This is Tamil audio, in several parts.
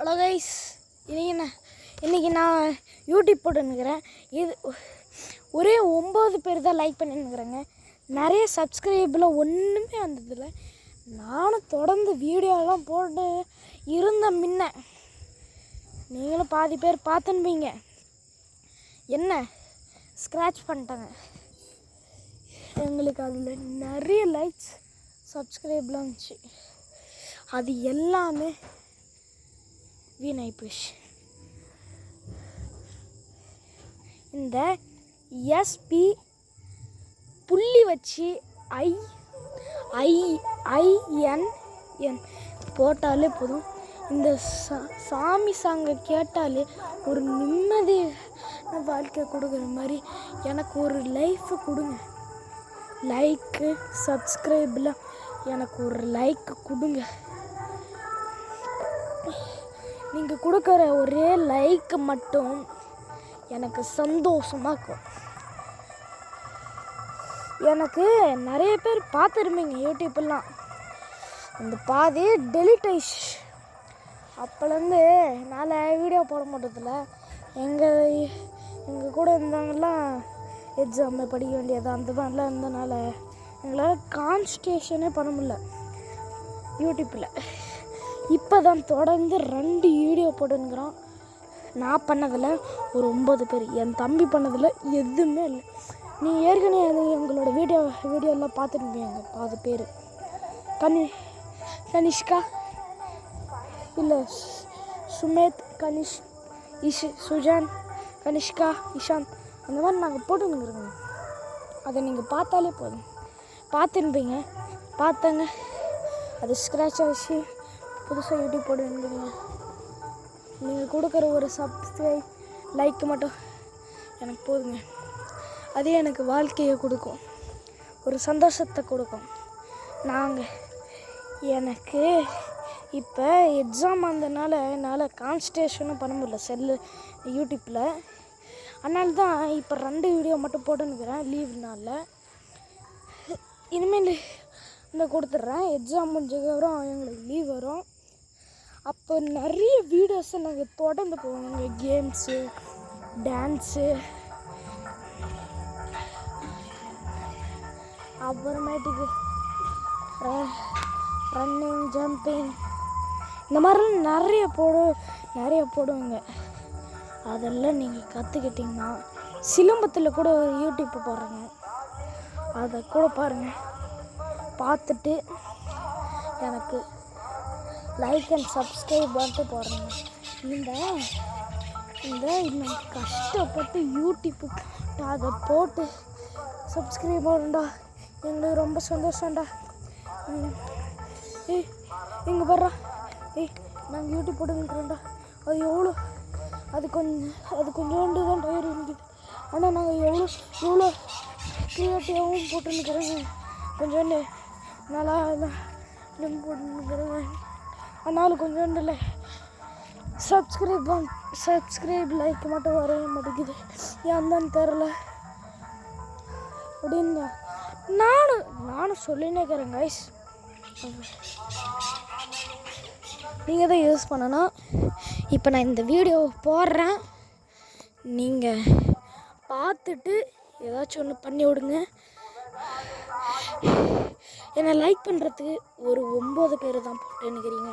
ஹலோ கைஸ், இன்றைக்கி நான் யூடியூப் போட்டுன்னுக்கிறேன். இது ஒரே 9 பேர் தான் லைக் பண்ணின்னுக்கிறேங்க. நிறைய சப்ஸ்கிரைபில் ஒன்றுமே வந்ததில்லை. நானும் தொடர்ந்து வீடியோலாம் போட்டு இருந்த முன்ன நீங்களும் பாதி பேர் பார்த்துன்பீங்க. என்ன ஸ்க்ராட்ச் பண்ணிட்டாங்க. எங்களுக்கு அதில் நிறைய லைக்ஸ் சப்ஸ்கிரைப்லாம் இருந்துச்சு. அது எல்லாமே வீணாகி போச்சு. இந்த எஸ்பி புள்ளி வச்சு IIN போட்டாலே போதும். இந்த சாமி சாங்கை கேட்டாலே ஒரு நிம்மதி வாழ்க்கை கொடுக்குற மாதிரி எனக்கு ஒரு லைஃபை கொடுங்க. லைக்கு சப்ஸ்கிரைபில் எனக்கு ஒரு லைக் கொடுங்க. நீங்கள் கொடுக்குற ஒரே லைக்கு மட்டும் எனக்கு சந்தோஷமாக இருக்கும். எனக்கு நிறைய பேர் பார்த்துருப்பீங்க யூடியூப்லாம். அந்த பாதி டெலிட் ஆயிடுச்சு. அப்போலேருந்து என்னால் வீடியோ போட மாட்டதில்ல. எங்கள் கூட இருந்தவங்கலாம் எக்ஸாமில் படிக்க வேண்டியது அந்த மாதிரிலாம் இருந்தனால எங்களால் கான்சன்ட்ரேஷனே பண்ண முடியல யூடியூப்பில். இப்போ தான் தொடர்ந்து 2 வீடியோ போட்டுன்னுக்குறான். நான் பண்ணதில் ஒரு 9 பேர், என் தம்பி பண்ணதில் எதுவுமே இல்லை. நீ ஏற்கனவே அது எங்களோட வீடியோலாம் பார்த்துருப்பீங்க. பாதி பேர் கனிஷ்கா இல்லை சுமேத், சுஜான், கனிஷ்கா, இஷாந்த் அந்த மாதிரி நாங்கள் போட்டுன்னுக்குறோங்க. அதை நீங்கள் பார்த்தாலே போதும். பார்த்துருப்பீங்க. பார்த்தாங்க அது ஸ்க்ராட்ச் ஆகிடுச்சு. புதுசாக யூடியூப் போட்டுருந்துங்க. நீங்கள் கொடுக்குற ஒரு சப்ஸ்கிரைப் லைக் மட்டும் எனக்கு போதுங்க. அதே எனக்கு வாழ்க்கையை கொடுக்கும், ஒரு சந்தோஷத்தை கொடுக்கும். எனக்கு இப்போ எக்ஸாம் வந்ததுனால என்னால் கான்சன்ட்ரேஷனும் பண்ண முடியல யூடியூப்பில். அதனால தான் இப்போ 2 வீடியோ மட்டும் போட்டுன்னுக்கிறேன் லீவ் நாளில். இனிமேல் இந்த கொடுத்துட்றேன். எக்ஸாம் முடிஞ்சதுக்கப்புறம் எங்களுக்கு லீவ் வரும். அப்போ நிறைய வீடியோஸை நாங்கள் தொடர்ந்து போவோங்க. கேம்ஸு, டான்ஸு, அப்புறமேட்டுக்கு ரன்னிங், ஜம்பிங் இந்த மாதிரிலாம் நிறைய போடுவாங்க. அதெல்லாம் நீங்கள் கற்றுக்கிட்டிங்கன்னா சிலம்பத்தில் கூட ஒரு யூடியூப் போடுறேங்க. அதை கூட பாருங்கள். பார்த்துட்டு எனக்கு லைக் அண்ட் சப்ஸ்கிரைப் மட்டும் போடுறேங்க. இந்த கஷ்டப்பட்டு யூடியூப்புக்கு அதை போட்டு சப்ஸ்கிரைப் பண்ணுடா, எங்களுக்கு ரொம்ப சந்தோஷம்டா. இங்கே போடுறா, நாங்கள் யூடியூப் போட்டு நிற்கிறோம்டா. அது எவ்வளோ அது கொஞ்சோண்டு தான் டயர் இருந்தது. ஆனால் நாங்கள் எவ்வளோ க்ரியேட்டிவாகவும் போட்டு நிற்கிறோங்க. கொஞ்சோண்டு நல்லா போட்டு நிற்கிறோங்க. அதனால கொஞ்சோண்டு இல்லை சப்ஸ்கிரைப் லைக் மட்டும் வரைய மாட்டேங்குது. ஏன் தான் தெரில அப்படின்னு நானும் சொல்லினே இருக்கிறேன் கைஸ். நீங்கள் தான் யூஸ் பண்ணணும். இப்போ நான் இந்த வீடியோ போடுறேன். நீங்கள் பார்த்துட்டு ஏதாச்சும் ஒன்று பண்ணி விடுங்க. என்னை லைக் பண்ணுறதுக்கு ஒரு 9 பேர் தான் போட்டுன்னுக்கிறீங்க.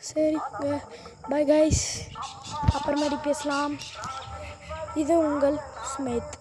சரிங்க, பாய் கைஸ், அப்புறமேட்டு பேசலாம். இது உங்கள் சுமேத்.